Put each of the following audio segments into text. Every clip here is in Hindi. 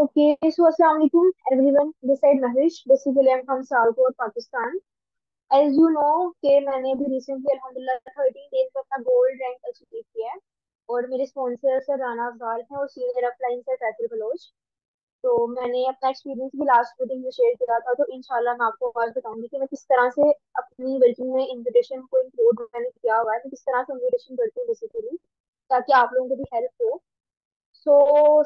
Okay, so Assalamualaikum everyone. This side Mahish. Basically, I'm from Sialkot, Pakistan. As you know कि मैंने अभी रिसेंटली अल्हम्दुलिल्लाह 13 डेज में अपना गोल्ड रैंक अचीव किया है और मेरे स्पॉन्सर सर राना अफजाल हैं और senior upline sir Faisal Baloch. तो मैंने अपना एक्सपीरियंस भी लास्ट मीटिंग में शेयर किया था, तो इंशाल्लाह मैं आपको आज बताऊंगी कि मैं किस तरह से अपनी वर्किंग में इन्विटेशन को इंक्लूड मैंने किया हुआ है, मैं किस तरह से इन्विटेशन करती हूँ बेसिकली, ताकि आप लोगों को भी हेल्प हो। सो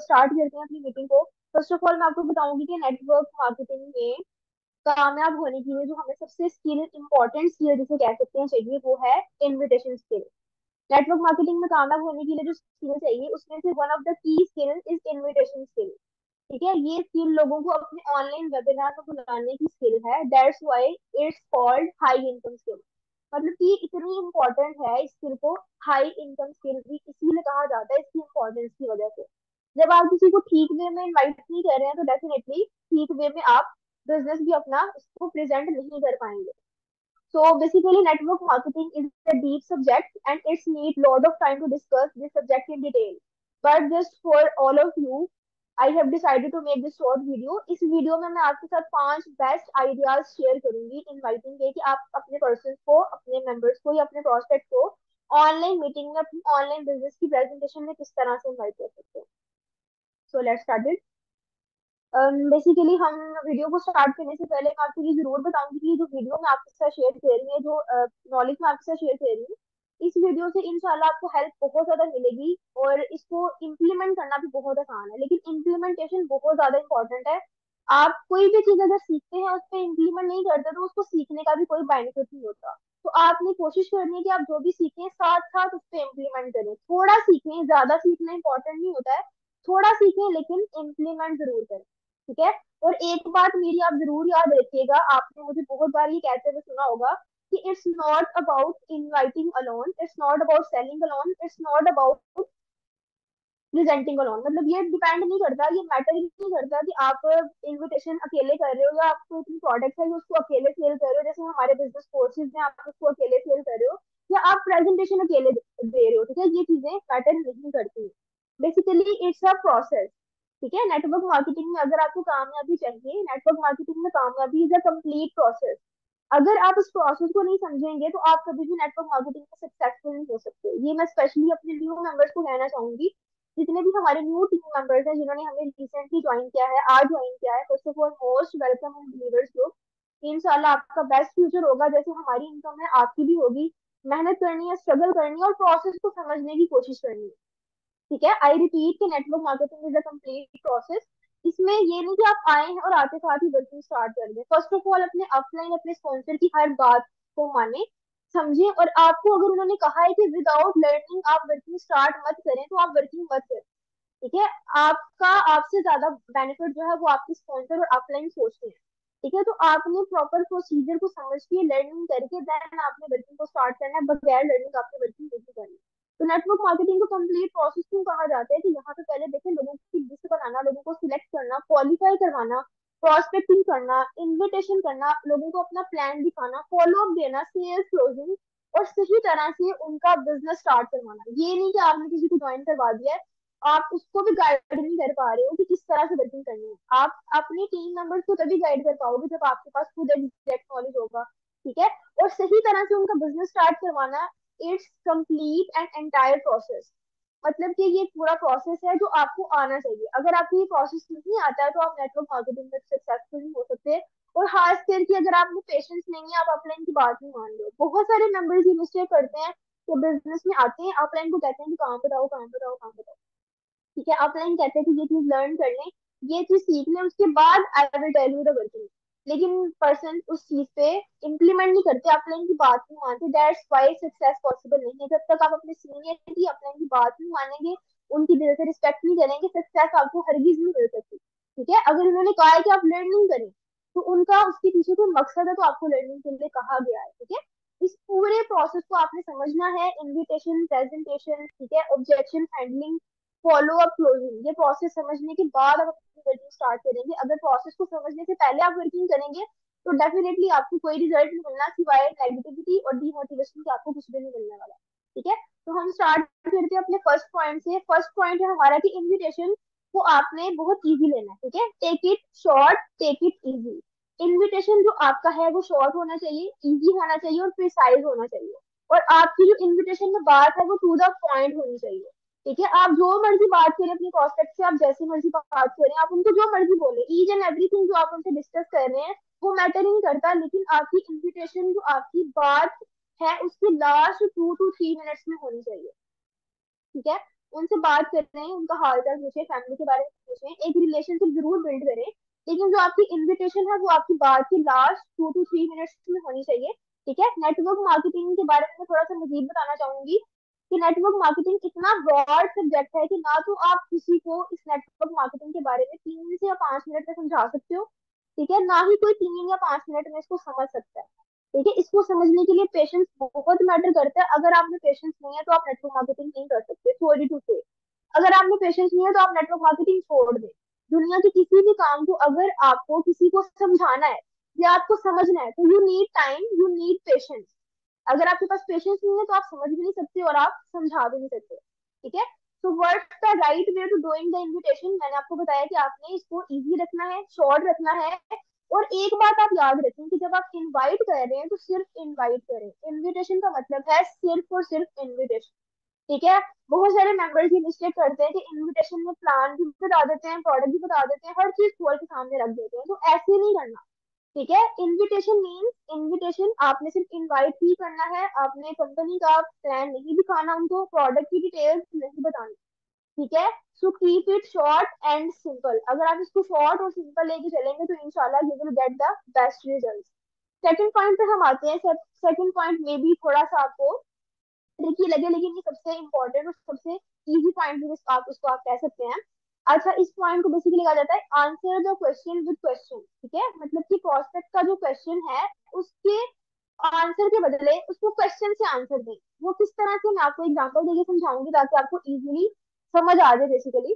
स्टार्ट करते हैं अपनी मीटिंग को। फर्स्ट ऑफ ऑल मैं आपको बताऊंगी कि नेटवर्क मार्केटिंग में कामयाब होने के लिए जो हमें सबसे स्किल इंपॉर्टेंट स्किल जिसे कह सकते हैं चाहिए, वो है इनविटेशन स्किल। नेटवर्क मार्केटिंग में कामयाब होने के लिए जो स्किल चाहिए उसमें से one of the key skill is invitation skill. ठीक है, ये स्किल लोगों को अपने ऑनलाइन वेबिनार में बुलाने की स्किल है। That's why it's called high income skill. मतलब कि इतनी इंपॉर्टेंट है इस स्किल को हाई इनकम स्किल भी इसीलिए कहा जाता है, इसकी इंपॉर्टेंस की वजह से। जब आप किसी को ठीक वे में इनवाइट नहीं कर रहे हैं तो डेफिनेटली ठीक वे में आप बिजनेस भी अपना उसको प्रेजेंट नहीं कर पाएंगे। So basically, network marketing is a deep subject and it's need lot of time to discuss this subject in detail. But just for all of you, I have decided to make this short video. इस वीडियो में मैं आपके साथ 5 बेस्ट आइडियाज शेयर करूंगी इनवाइटिंग के, कि आप अपने पर्सन को, अपने मेंबर्स को या अपने प्रोस्पेक्ट को ऑनलाइन मीटिंग में अपनी ऑनलाइन बिजनेस की प्रेजेंटेशन में किस तरह से इनवाइट कर सकते हैं। So let's start. बेसिकली हम वीडियो को स्टार्ट करने से पहले मैं आपको ये जरूर बताऊंगी कि जो वीडियो मैं आपके साथ शेयर कर रही है, जो नॉलेज मैं आपके साथ शेयर कर रही हूँ, इस वीडियो से इंशाल्लाह आपको हेल्प बहुत ज्यादा मिलेगी और इसको इम्प्लीमेंट करना भी बहुत आसान है, लेकिन इम्प्लीमेंटेशन बहुत ज्यादा इंपॉर्टेंट है। आप कोई भी चीज अगर सीखते हैं उस पर इम्प्लीमेंट नहीं करते तो उसको सीखने का भी कोई बेनिफिट नहीं होता। तो आपने कोशिश करनी है कि आप जो भी सीखें साथ साथ उस पर इम्प्लीमेंट करें। थोड़ा सीखें, ज्यादा सीखना इंपॉर्टेंट नहीं होता है, थोड़ा सीखें लेकिन इम्प्लीमेंट जरूर करें। ठीक है। और एक बात मेरी आप जरूर याद रखिएगा, आपने मुझे बहुत बार ये कहते हुए सुना होगा कि it's not about inviting alone, it's not about selling alone, it's not about presenting alone. मतलब ये डिपेंड नहीं करता, ये मैटर ही नहीं करता कि आप इनविटेशन अकेले कर रहे हो या आपको इतनी प्रोडक्ट है जो उसको अकेले सेल कर रहे हो, जैसे हमारे बिजनेस कोर्सेज में आप उसको अकेले सेल कर रहे हो या आप प्रेजेंटेशन अकेले दे रहे हो। ठीक है, ये चीजें मैटर नहीं करती। Basically it's a process. ठीक है, नेटवर्क मार्केटिंग में अगर आपको कामयाबी चाहिए, नेटवर्क मार्केटिंग में कामयाबी इज अ कंप्लीट प्रोसेस। अगर आप इस प्रोसेस को नहीं समझेंगे तो आप कभी भी नेटवर्क मार्केटिंग में सक्सेसफुल नहीं हो सकते। ये मैं स्पेशली अपने न्यू मेंबर्स को कहना चाहूंगी। जितने भी हमारे न्यू टीम मेंबर्स हैं जिन्होंने हमें रिसेंटली ज्वाइन किया है, आज ज्वाइन किया है, first of all most welcome and believers लोग। इंशाल्लाह आपका बेस्ट फ्यूचर होगा, जैसे हमारी इनकम है आपकी भी होगी। मेहनत करनी है, स्ट्रगल करनी है और प्रोसेस को समझने की कोशिश करनी है। ठीक है, आई रिपीट कि network marketing is a complete process. इसमें ये नहीं कि आप आए हैं और आते साथ ही वर्किंग स्टार्ट कर दें। फर्स्ट ऑफ ऑल अपने अपलाइन, अपने स्पॉन्सर की हर बात को माने, समझे, और आपको अगर उन्होंने कहा है कि विदाउट लर्निंग आप वर्किंग स्टार्ट मत करें तो आप वर्किंग मत करें। ठीक है, आपका आपसे ज्यादा बेनिफिट जो है वो आपके स्पॉन्सर और अपलाइन सोचते हैं। ठीक है, तो आपने प्रॉपर प्रोसीजर को समझ के लर्निंग करके देन आपने वर्किंग को स्टार्ट करना है, बगैर लर्निंग आपने वर्किंग नहीं करनी। तो नेटवर्क मार्केटिंग को कंप्लीट प्रोसेस क्यों कहा जाता है कि यहाँ पे पहले देखें लोगों की लिस्ट बनाना, लोगों को सिलेक्ट करना, क्वालिफाई करवाना, प्रोस्पेक्टिंग करना, इन्विटेशन करना, लोगों को अपना प्लान दिखाना, फॉलो अप देना, सेल्स क्लोजिंग और सही तरह से उनका बिजनेस स्टार्ट करवाना। ये नहीं कि आपने किसी को ज्वाइन करवा दिया है, आप उसको भी गाइड नहीं कर पा रहे हो कि किस तरह से वर्किंग करनी है। आप अपनी टीम मेंबर्स को तभी गाइड कर पाओगे जब आपके पास खुद एग्जैक्ट नॉलेज होगा। ठीक है, और सही तरह से उनका बिजनेस स्टार्ट करवाना, it's complete and entire process. मतलब कि ये पूरा प्रोसेस है जो आपको आना चाहिए। अगर आपको ये प्रोसेस नहीं आता है तो आप नेटवर्क मार्केटिंग में सक्सेसफुल नहीं हो सकते। और खास करके अगर आप में पेशेंस नहीं है, आप अपलाइन की बात नहीं मान रहे हो। बहुत सारे मेंबर्स ये मिस्टेक करते हैं, तो बिजनेस में आते हैं, अपलाइन को कहते हैं कि काम बताओ काम बताओ काम बताओ। ठीक है, अपलाइन कहते हैं कि ये चीज लर्न कर लें, ये चीज सीख लें, उसके बाद I will tell you the working. लेकिन पर्सन उस चीज पे इम्प्लीमेंट नहीं करते, अपलाइन की बात नहीं मानते। दैट्स व्हाई सक्सेस पॉसिबल नहीं है। जब तक आप अपने सीनियर की अपलाइन की बात नहीं मानेंगे, उनकी दिल से रिस्पेक्ट नहीं करेंगे, सक्सेस आपको हरगिज नहीं मिल सकती। ठीक है, अगर उन्होंने कहा है कि आप लर्निंग करें तो उनका उसके पीछे कोई मकसद है, तो आपको लर्निंग के लिए कहा गया है। ठीक है, इस पूरे प्रोसेस को आपने समझना है। इनविटेशन, प्रेजेंटेशन, ठीक है, objection handling, follow up, closing, ये प्रोसेस समझने के बाद आप अपनी वर्किंग स्टार्ट करेंगे। अगर प्रोसेस को समझने से पहले आप वर्किंग करेंगे तो डेफिनेटली आपको कोई रिजल्ट नहीं मिलना सिवाय नेगेटिविटी और डीमोटिवेशन के, आपको कुछ भी नहीं मिलने वाला। ठीक है, तो हम स्टार्ट करते हैं अपने फर्स्ट पॉइंट से। फर्स्ट पॉइंट है हमारा कि इनविटेशन वो आपने बहुत इजी लेना है, ठीक है। Take it short, take it easy. Invitation जो आपका है वो शॉर्ट होना चाहिए, इजी होना चाहिए और प्रिसाइज होना चाहिए। और आपकी जो इनविटेशन में बात है वो टू द पॉइंट होनी चाहिए, ठीक है। आप जो मर्जी बात करें अपनी प्रोस्पेक्ट से, आप जैसी मर्जी बात करें, आप उनको जो मर्जी बोले, ईच एंड एवरीथिंग जो आप उनसे डिस्कस कर रहे हैं वो मैटर नहीं करता, लेकिन आपकी इनविटेशन जो आपकी बात है उसकी लास्ट 2 to 3 मिनट्स में होनी चाहिए, ठीक है। उनसे बात कर रहे हैं, उनका हाल चाल पूछे, फैमिली के बारे में पूछे, एक रिलेशनशिप जरूर बिल्ड करें, लेकिन जो आपकी इनविटेशन है वो आपकी बात की लास्ट 2 to 3 मिनट्स में होनी चाहिए, ठीक है। नेटवर्क मार्केटिंग के बारे में मैं थोड़ा सा मजीद बताना चाहूंगी कि नेटवर्क मार्केटिंग इतना ब्रॉड सब्जेक्ट है कि ना तो आप किसी को इस नेटवर्क मार्केटिंग के बारे में 3 से या 5 मिनट में समझा सकते हो, ठीक है, ना ही कोई 3 या 5 मिनट में इसको समझ सकता है, ठीक है। इसको समझने के लिए पेशेंस बहुत मैटर करता है। अगर आप में पेशेंस नहीं है तो आप नेटवर्क मार्केटिंग नहीं कर सकते, सॉरी टू से। अगर आप में पेशेंस नहीं है तो आप नेटवर्क मार्केटिंग छोड़ दें। दुनिया के किसी भी काम को अगर आपको किसी को समझाना है या आपको समझना है तो you need time, you need patience. अगर आपके पास पेशेंस नहीं है तो आप समझ भी नहीं सकते और आप समझा भी नहीं सकते, ठीक है। तो what's the right way to doing the invitation, मैंने आपको बताया कि आपने इसको इजी रखना है, शॉर्ट रखना है। और एक बात आप याद रखें कि जब आप इनवाइट कर रहे हैं तो सिर्फ इनवाइट करें, इनविटेशन का मतलब है सिर्फ और सिर्फ इनविटेशन, ठीक है। बहुत सारे मेंबर्स ये मिस्टेक करते हैं कि इनविटेशन में प्लान भी बता देते हैं, प्रोडक्ट भी बता देते हैं, हर चीज खोल के सामने रख देते हैं, तो ऐसे नहीं करना, ठीक है। इनविटेशन मीन्स इनविटेशन, आपने सिर्फ इनवाइट ही करना है, आपने कंपनी का प्लान नहीं दिखाना, उनको प्रोडक्ट की डिटेल्स नहीं बतानी, ठीक है। So keep it short and simple. अगर आप इसको शॉर्ट और सिंपल लेके चलेंगे तो इंशाल्लाह you will get the best result. Second point पे हम आते हैं। सेकंड पॉइंट में भी थोड़ा सा आपको ट्रिकी लगे, लेकिन ये सबसे इंपॉर्टेंट और सबसे इजी पॉइंट भी आप इसको आप कह सकते हैं। अच्छा, इस पॉइंट को बेसिकली कहा जाता है answer the question with question, ठीक है। मतलब कि प्रोस्पेक्ट का जो क्वेश्चन है उसके आंसर के बदले उसको क्वेश्चन से आंसर दें। वो किस तरह से, मैं आपको एग्जांपल देके समझाऊंगी ताकि आपको इजीली समझ आ जाए बेसिकली।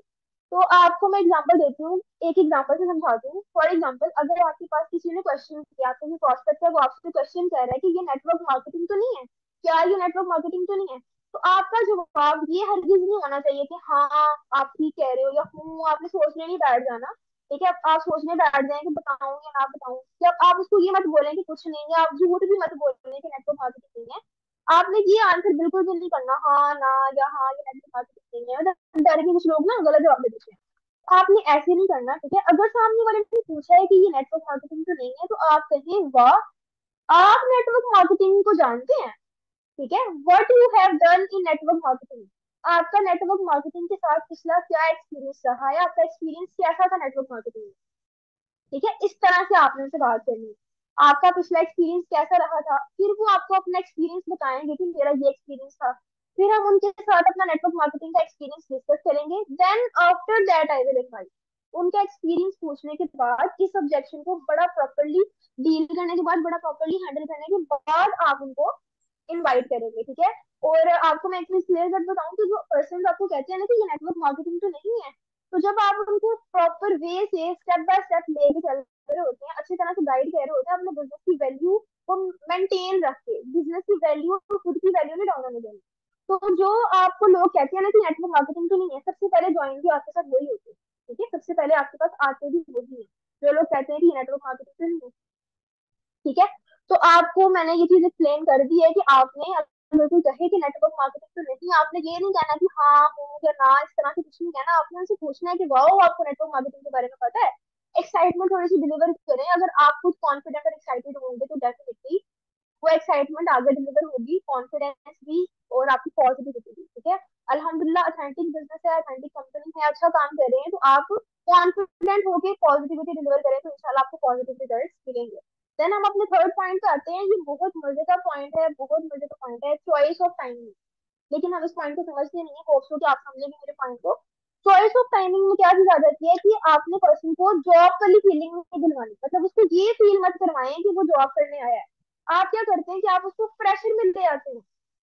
तो आपको मैं एग्जांपल देती हूँ, एक एग्जांपल से समझाती हूँ। फॉर एग्जांपल, अगर आपके पास किसी ने क्वेश्चन किया, आपका जो प्रोस्पेक्ट है वो आपसे क्वेश्चन कर रहा है कि ये नेटवर्क मार्केटिंग तो नहीं है, क्या ये नेटवर्क मार्केटिंग तो नहीं है, तो आपका जवाब ये हरगिज नहीं होना चाहिए कि हाँ आप ठीक कह रहे हो या हूँ, आपने सोचने नहीं बैठ जाना, ठीक है। आप सोचने बैठ जाए कि बताऊं या ना बताऊं, या आप उसको ये मत बोलें कि कुछ नहीं है, आप झूठ भी मत बोलें कि नेटवर्क मार्केटिंग नहीं है। आपने ये आंसर बिल्कुल भी नहीं करना हाँ ना, या हाँ ये नेटवर्क मार्केटिंग नहीं है, मतलब डर के कुछ लोग ना गलत जवाब दे देते हैं। तो आपने ऐसे नहीं करना, ठीक है। अगर सामने वाले ने पूछा है कि ये नेटवर्क मार्केटिंग तो नहीं है तो आप कहें वाह, आप नेटवर्क मार्केटिंग को जानते हैं, ठीक है। What you have done in network marketing, आपका नेटवर्क मार्केटिंग के साथ पिछला क्या एक्सपीरियंस रहा है, आपका एक्सपीरियंस कैसा था नेटवर्क मार्केटिंग में, ठीक है। इस तरह से आपने उनसे बात करनी है, आपका पिछला एक्सपीरियंस कैसा रहा था, फिर वो आपको अपना एक्सपीरियंस बताएंगे कि मेरा ये एक्सपीरियंस था। फिर हम उनके साथ अपना नेटवर्क मार्केटिंग का एक्सपीरियंस डिस्कस करेंगे। Then after that I will invite, उनका एक्सपीरियंस पूछने के बाद इस ऑब्जेक्शन को बड़ा प्रॉपरली डील करने के बाद, बड़ा प्रॉपरली हैंडल करने के बाद आप उनको इनवाइट करेंगे, ठीक है। और आपको मैं एक चीज क्लियर कर बताऊं कि जो पर्सन आपको कहते हैं ना कि ये नेटवर्क मार्केटिंग तो नहीं है, तो जब आप उनको प्रॉपर वे से स्टेप बाय स्टेप लेके चल रहे होते हैं, अच्छी तरह से गाइड कर रहे होते हैं, अपने बिजनेस की वैल्यू को मेंटेन रख के, बिजनेस की वैल्यू और खुद की वैल्यू नहीं डाउन होने देंगे। तो जो आपको लोग कहते हैं ना कि नेटवर्क मार्केटिंग तो नहीं है, सबसे पहले ज्वाइन भी आपके साथ वही होते हैं, ठीक है। सबसे पहले आपके पास आते भी वही है जो लोग कहते हैं कि नेटवर्क मार्केटिंग तो नहीं है, ठीक है। तो आपको मैंने ये चीज एक्सप्लेन कर दी है कि आपने अगर कोई कहे कि नेटवर्क मार्केटिंग तो नहीं, आपने ये नहीं कहना कि हाँ हूँ या ना, इस तरह से कुछ नहीं कहना। आपने उनसे पूछना है कि वाओ आपको नेटवर्क मार्केटिंग के बारे में पता है। एक्साइटमेंट थोड़ी सी डिलीवर करें, अगर आप कुछ कॉन्फिडेंट और एक्साइटेड होंगे तो डेफिनेटली वो एक्साइटमेंट आगे डिलीवर होगी, कॉन्फिडेंस भी और आपकी पॉजिटिविटी भी, ठीक है। अल्हम्दुलिल्लाह ऑथेंटिक बिजनेस है, ऑथेंटिक कंपनी है, अच्छा काम कर रहे हैं, तो आप कॉन्फिडेंट होके पॉजिटिविटी डिलीवर करें तो इंशाल्लाह आपको पॉजिटिव रिजल्ट मिलेंगे। देन हम अपने थर्ड पॉइंट पे आते हैं। ये बहुत मजे का पॉइंट है, बहुत मजे का पॉइंट है, चॉइस ऑफ टाइमिंग। लेकिन हम इस पॉइंट को समझते नहीं है, होप सो कि आप समझेंगे मेरे पॉइंट को। चॉइस ऑफ टाइमिंग में क्या चीज आ जाती है कि आपने पर्सन को जॉब वाली फीलिंग नहीं दिलवानी, मतलब उसको ये फील मत करवाएं कि वो जॉब करने आया है। आप क्या करते हैं कि आप उसको प्रेशर में ले आते हैं।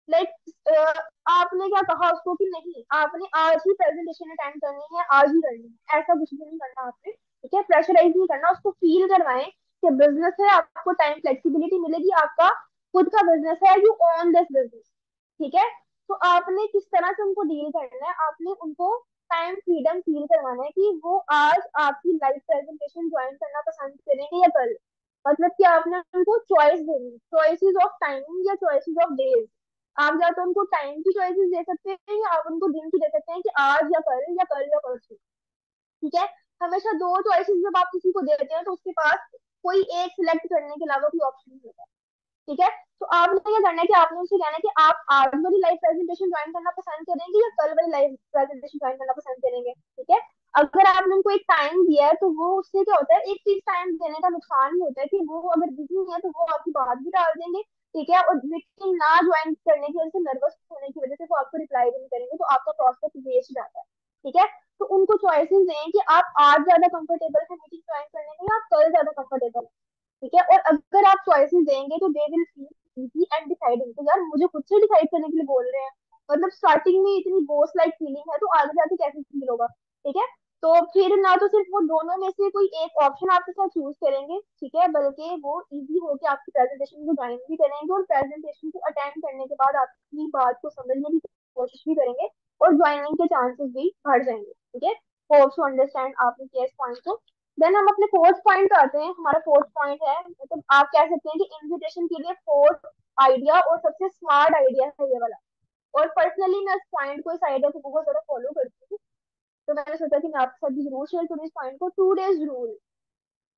लाइक आपने क्या कहा उसको कि नहीं आपने आज ही प्रेजेंटेशन अटेंड करनी है, आज ही करनी है, ऐसा कुछ भी नहीं करना आपने, ठीक है। प्रेशराइज नहीं करना, उसको फील करवाएं कि बिजनेस है, आपको टाइम फ्लेक्सिबिलिटी मिलेगी, आपका खुद का बिजनेस है, यू ओन दिस बिजनेस, ठीक है। तो आपने किस तरह से उनको डील करना है, आपने उनको टाइम फ्रीडम फील करवाना है कि वो आज आपकी लाइव प्रेजेंटेशन ज्वाइन करना पसंद करेंगे या कल। मतलब कि आपने उनको चॉइस देनी, चॉइसेस ऑफ टाइमिंग या चॉइसेस ऑफ डेज। आप या तो उनको टाइम की चॉइसेस दे सकते हैं या आप उनको दिन की दे सकते हैं कि आज या कल या परसों। ठीक है। हमेशा दो चॉइसेस जब आप किसी को देते हैं तो उसके पास कोई एक सिलेक्ट करने के अलावा कोई ऑप्शन नहीं होता। ठीक है। तो आपने क्या करना है कि आपने उनसे कहना है कि आप आज वाली लाइव प्रेजेंटेशन ज्वाइन करना पसंद करेंगे या कल वाली लाइव प्रेजेंटेशन ज्वाइन करना पसंद करेंगे। ठीक है। अगर आपने उनको एक टाइम दिया है तो वो उससे क्या होता है, एक चीज टाइम देने का नुकसान भी होता है कि वो अगर बिजी है तो वो आपकी बात भी टाल देंगे। ठीक है। और मीटिंग ना ज्वाइन करने की वजह से, नर्वस होने की वजह से वो आपको रिप्लाई भी नहीं करेंगे, तो आपका प्रोस्पेक्ट वेस्ट जाता है। ठीक है। तो उनको चॉइसेस दें कि आप आज ज्यादा कंफर्टेबल है मीटिंग ज्वाइन करने में या कल ज्यादा कंफर्टेबल। ठीक है। और अगर आप चॉइसेस देंगे तो they will feel easy and deciding, तो यार मुझे खुद से डिसाइड करने के लिए बोल रहे हैं। मतलब स्टार्टिंग में इतनी बोस लाइक फीलिंग है तो आगे जाके कैसे फील होगा। ठीक है। तो फिर ना तो सिर्फ वो दोनों में से कोई एक ऑप्शन आपके साथ चूज करेंगे, ठीक है, बल्कि वो इजी होके आपकी प्रेजेंटेशन को ज्वाइन भी करेंगे और प्रेजेंटेशन को अटेंड करने के बाद आपकी बात को समझने की कोशिश भी करेंगे और ज्वाइनिंग के चांसेस भी बढ़ जाएंगे। ठीक है। होप टू अंडरस्टैंड आपने किया इस पॉइंट को। देन हम अपने फोर्थ पॉइंट पे आते हैं। हमारा फोर्थ पॉइंट है, मतलब आप कह सकते हैं कि इन्विटेशन के लिए फोर्थ आइडिया और सबसे स्मार्ट आइडिया है ये वाला। और पर्सनली मैं इस पॉइंट को, इस आइडिया को बहुत ज्यादा फॉलो करती हूँ। तो मैंने सोचा कि मैं आपके साथ भी जरूर शेयर करूँ इस पॉइंट को, 2 डेज रूल।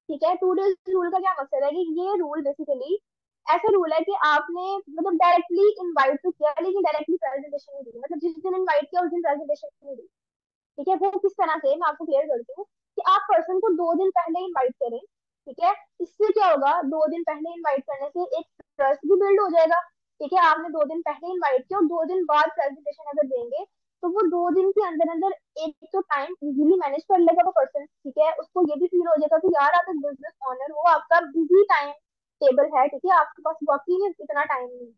ठीक है। 2 डेज रूल का क्या मकसद है कि ये रूल बेसिकली ऐसा रूल है कि आपने मतलब डायरेक्टली इनवाइट तो किया लेकिन डायरेक्टली प्रेजेंटेशन नहीं दी। मतलब जिस दिन इनवाइट किया उस दिन प्रेजेंटेशन नहीं दी। ठीक है। वो किस तरह से, मैं आपको क्लियर करती हूँ कि आप पर्सन को 2 दिन पहले इनवाइट करें। ठीक है। इससे क्या होगा, 2 दिन पहले इनवाइट करने से एक ट्रस्ट भी बिल्ड हो जाएगा। ठीक है। आपने 2 दिन पहले इनवाइट किया और 2 दिन बाद प्रेजेंटेशन अगर देंगे तो वो 2 दिन के अंदर अंदर एक तो टाइम इजीली मैनेज कर लेगा वो पर्सन। ठीक है। उसको ये भी फील हो जाएगा कि यार आप एक बिजनेस ओनर हो, आपका बिजी टाइम टेबल है। ठीक है। आपके पास वाकई में इतना टाइम नहीं है।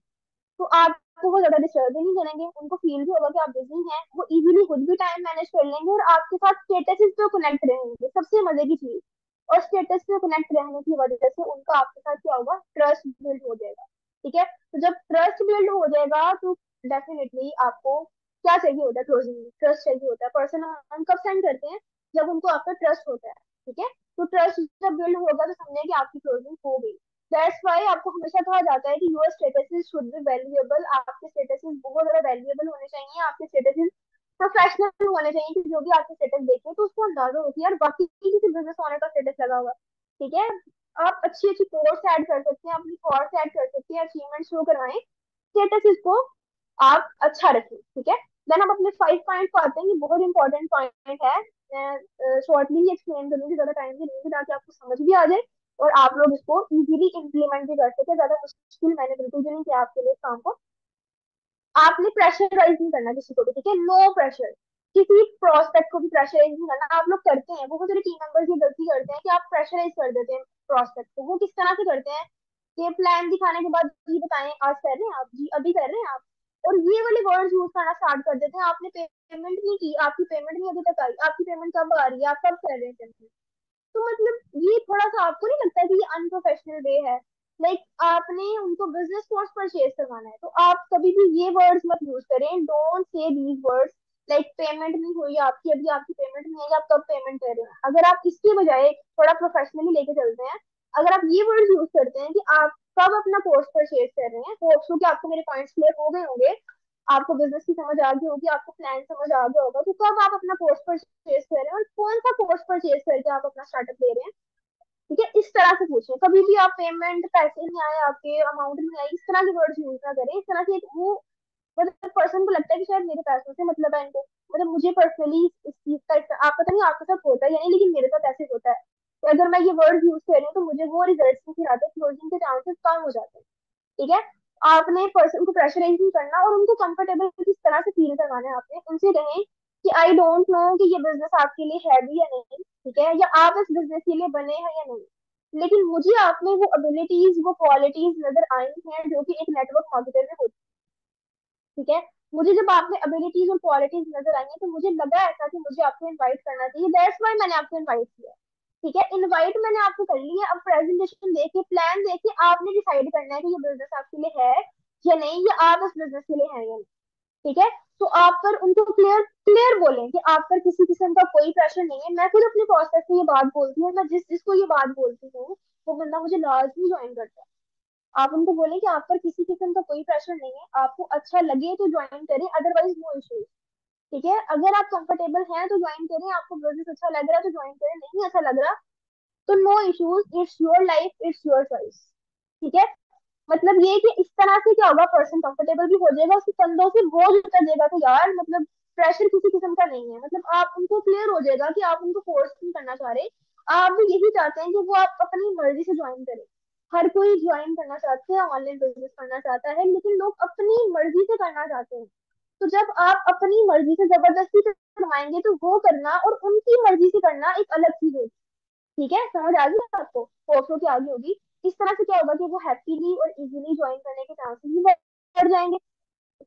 तो आपको वो ज्यादा डिस्टर्ब भी नहीं करेंगे, उनको फील भी होगा कि आप बिजी हैं, वो इजीली खुद भी टाइम मैनेज कर लेंगे और आपके साथ स्टेटस पे कनेक्ट रहेंगे, सबसे मजे की चीज। और स्टेटस पे कनेक्ट रहने की वजह से उनका आपके साथ क्या होगा, ट्रस्ट बिल्ड हो जाएगा। ठीक है। तो जब ट्रस्ट बिल्ड हो जाएगा तो डेफिनेटली आपको क्या चाहिए होता है, क्लोजिंग में ट्रस्ट चाहिए होता है। पर्सन हम कब सेंड करते हैं, जब उनको आपका ट्रस्ट होता है। ठीक है। तो ट्रस्ट जब बिल्ड होगा तो समझे कि आपकी क्लोजिंग हो गई। दैट्स व्हाई आपको हमेशा कहा जाता है कि your statuses should be valuable. आपके स्टेटसेस बहुत ज्यादा वैल्यूएबल होने चाहिए, आपके स्टेटसेस प्रोफेशनल होने चाहिए कि जो भी आपके स्टेटस देखे तो उसको अंदाजा हो कि यार बाकी किसी बिजनेस ओनर का स्टेटस लगा हुआ है। ठीक है। आप अच्छी अच्छी कोर्स ऐड कर सकते हैं, अपनी कोर्स ऐड कर सकते हैं, अचीवमेंट शो करवाएं, स्टेटस इसको आप अच्छा रखें। ठीक है। देन हम अपने 5 पॉइंट को आते हैं, ये बहुत इंपॉर्टेंट पॉइंट है। मैं शॉर्टली ही एक्सप्लेन करूंगी, ज्यादा टाइम भी नहीं, ताकि आपको समझ भी आ जाए और आप लोग इसको इजीली इम्प्लीमेंट भी कर सके। ज्यादा मुश्किल मैंने बिल्कुल भी नहीं किया आपके लिए इस काम को। आपने प्रेशराइज नहीं करना किसी को भी। ठीक है। No pressure. किसी प्रोस्पेक्ट को भी प्रेशराइज नहीं करना। आप लोग करते हैं, बहुत सारे टीम मेंबर्स ये गलती करते हैं कि आप प्रेशराइज कर देते हैं प्रोस्पेक्ट को। वो किस तरह से करते हैं कि प्लान दिखाने के बाद जी बताएं आज कर रहे हैं आप, जी अभी कर रहे हैं आप, और ये वाले वर्ड्स यूज करना स्टार्ट कर देते हैं। आपने पेमेंट नहीं की, आपकी पेमेंट नहीं अभी तक आई, आपकी पेमेंट कब आ रही है, आप कब कर रहे हैं पेमेंट। तो मतलब ये थोड़ा सा आपको नहीं लगता है कि ये अनप्रोफेशनल वे है। लाइक आपने उनको बिजनेस कोर्स परचेज करवाना है तो आप कभी भी ये वर्ड्स मत यूज करें। Don't say these words like payment नहीं हुई आपकी, अभी आपकी पेमेंट नहीं आई, आप कब पेमेंट कर रहे हैं। अगर आप इसके बजाय थोड़ा प्रोफेशनली लेके चलते हैं, अगर आप ये वर्ड्स यूज करते हैं कि आप कब अपना कोर्स परचेज कर रहे हैं, होप्स हो कि आपको मेरे पॉइंट्स क्लियर हो गए होंगे, आपको बिजनेस की समझ आ गई होगी, आपको प्लान समझ आ गया होगा कि कब आप अपना कोर्स परचेज कर रहे हैं और कौन सा कोर्स परचेज करके आप अपना स्टार्टअप ले रहे हैं। ठीक है। इस तरह से पूछें, कभी भी आप पेमेंट पैसे नहीं आए आपके, अमाउंट नहीं आई, इस तरह के वर्ड्स यूज ना करें। इस तरह से वो मतलब पर्सन को लगता है कि शायद मेरे पैसों से मतलब है इनको, मतलब मुझे पर्सनली इस चीज का आप पता नहीं आपके साथ होता है या नहीं, लेकिन मेरे साथ ऐसे होता है। तो अगर मैं ये वर्ड यूज कर रही हूँ तो मुझे वो रिजल्ट नहीं फिर आते, क्लोजिंग के चांसेस कम हो जाते हैं। ठीक है। आपने पर्सन को प्रेशराइज नहीं करना और उनको कंफर्टेबल किस तरह से फील करवाना है। आपने उनसे कहें कि आई डोंट नो कि ये बिजनेस आपके लिए है भी या नहीं। ठीक है। या आप इस बिजनेस के लिए बने हैं या नहीं, लेकिन मुझे आप में वो एबिलिटीज वो क्वालिटीज नजर आई हैं जो कि एक नेटवर्क मार्केटर में होती है। ठीक है। मुझे जब आप में एबिलिटीज और क्वालिटीज नजर आई हैं तो मुझे लगा ऐसा कि मुझे आपको इनवाइट करना चाहिए। दैट्स व्हाई मैंने आपको इनवाइट किया। ठीक है। इनवाइट मैंने आपको कर ली है, अब प्रेजेंटेशन देके प्लान देके आपने डिसाइड करना है कि ये बिजनेस आपके लिए है या नहीं, या आप इस बिजनेस के लिए है या नहीं। ठीक है। तो आप पर उनको क्लियर क्लियर बोलें कि आप पर किसी किस्म का कोई प्रेशर नहीं है। मैं खुद अपनी प्रोसेस में ये बात बोलती हूँ, मैं जिस जिसको ये बात बोलती हूँ वो बंदा मुझे लाजमी ज्वाइन करता है। आप उनको बोले कि आप पर किसी किस्म का कोई प्रेशर नहीं है, आपको अच्छा लगे तो ज्वाइन करें, अदरवाइज नो इश्यूज। ठीक है, अगर आप कंफर्टेबल हैं तो ज्वाइन करें, आपको बिजनेस अच्छा लग रहा है तो ज्वाइन करें, नहीं अच्छा लग रहा तो no issues, it's your life, it's your choice. ठीक है। मतलब ये कि इस तरह से क्या होगा, पर्सन कंफर्टेबल भी हो जाएगा, उसके कंधों से बोझ उतर जाएगा कि यार मतलब प्रेशर किसी किस्म का नहीं है। मतलब आप उनको क्लियर हो जाएगा कि आप उनको फोर्स नहीं करना चाह रहे, आप भी यही चाहते हैं कि वो आप अपनी मर्जी से ज्वाइन करें। हर कोई ज्वाइन करना चाहते हैं, ऑनलाइन बिजनेस करना चाहता है, लेकिन लोग अपनी मर्जी से करना चाहते हैं। तो जब आप अपनी मर्जी से जबरदस्ती करवाएंगे तो वो करना और उनकी मर्जी से करना एक अलग चीज होगी। ठीक है, समझ आ गई आपको, फोटो की आगे होगी। इस तरह से क्या होगा कि वो हैप्पीली और इजीली ज्वाइन करने के चांसेस भी बढ़ जाएंगे।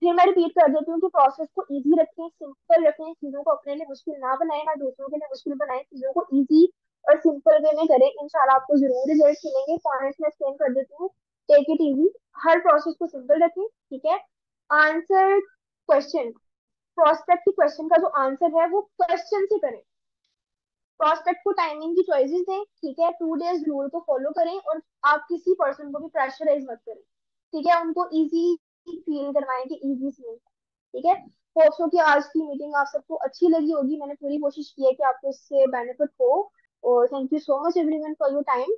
फिर मैं रिपीट कर देती हूँ कि प्रोसेस को इजी रखें, सिंपल रखें, चीजों को अपने लिए मुश्किल ना बनाएं, ना दूसरों के लिए मुश्किल बनाएं, चीजों को इजी और सिंपल वे में करें, इंशाल्लाह आपको जरूर रिजल्ट मिलेंगे। पॉइंट्स में एक्सप्लेन कर देती हूँ। टेक इट इजी, हर प्रोसेस को सिंपल रखें। ठीक है। आंसर क्वेश्चन, प्रोस्पेक्ट की क्वेश्चन का जो आंसर है वो क्वेश्चन से करें। प्रोस्पेक्ट को टाइमिंग की चॉइसेस दें। ठीक है, 2 डेज रूल को फॉलो करें और आप किसी पर्सन को भी प्रेशराइज मत करें। ठीक है, उनको इजी फील करवाएं कि इजी फील। ठीक है। होप्स कि आज की मीटिंग आप सबको अच्छी लगी होगी, मैंने पूरी कोशिश की है कि आपको इससे बेनिफिट हो। और thank you so much everyone for your time.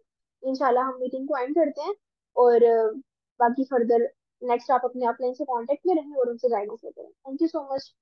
इंशाल्लाह हम मीटिंग को एंड करते हैं और बाकी फर्दर नेक्स्ट आप अपने अपलाइन से कांटेक्ट में रहें और उनसे गाइडेंस लेते रहें। Thank you so much.